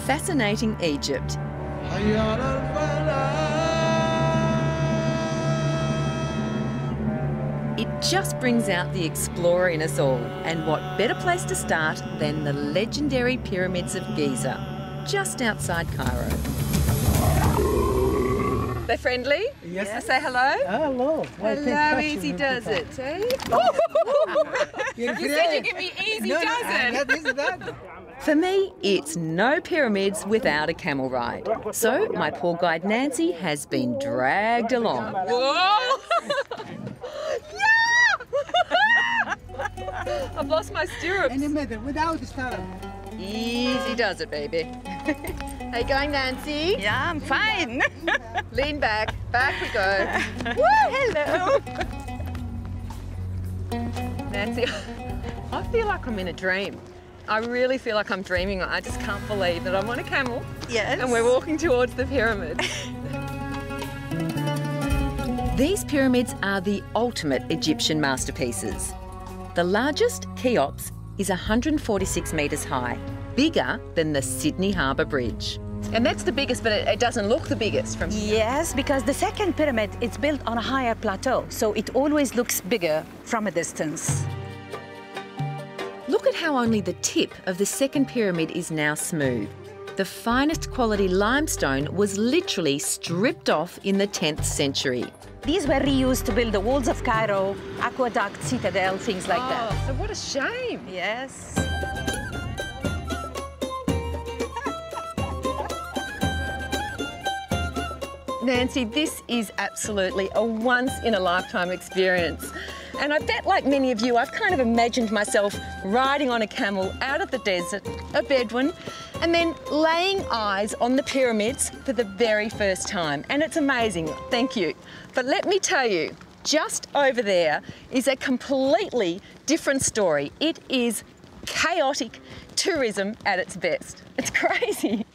fascinating Egypt. It just brings out the explorer in us all, and what better place to start than the legendary pyramids of Giza, just outside Cairo. They're friendly? Yes. I say hello? Hello. Hello, easy does it, eh? You said you'd give me easy does it. For me, it's no pyramids without a camel ride. So my poor guide Nancy has been dragged along. Whoa! I've lost my stirrups. In the middle, without the stirrup. Easy does it, baby. How you going, Nancy? Yeah, I'm fine. Lean back. Back we go. Woo, hello. Nancy, I feel like I'm in a dream. I really feel like I'm dreaming. I just can't believe that I'm on a camel. Yes. And we're walking towards the pyramids. These pyramids are the ultimate Egyptian masterpieces. The largest, Cheops, is 146 metres high, bigger than the Sydney Harbour Bridge. And that's the biggest, but it doesn't look the biggest from here. Yes, because the second pyramid is built on a higher plateau, so it always looks bigger from a distance. Look at how only the tip of the second pyramid is now smooth. The finest quality limestone was literally stripped off in the 10th century. These were reused to build the walls of Cairo, aqueduct, citadel, things like that. So what a shame. Yes. Nancy, this is absolutely a once-in-a-lifetime experience. And I bet, like many of you, I've kind of imagined myself riding on a camel out of the desert, a Bedouin, and then laying eyes on the pyramids for the very first time. And it's amazing, thank you. But let me tell you, just over there is a completely different story. It is chaotic tourism at its best. It's crazy.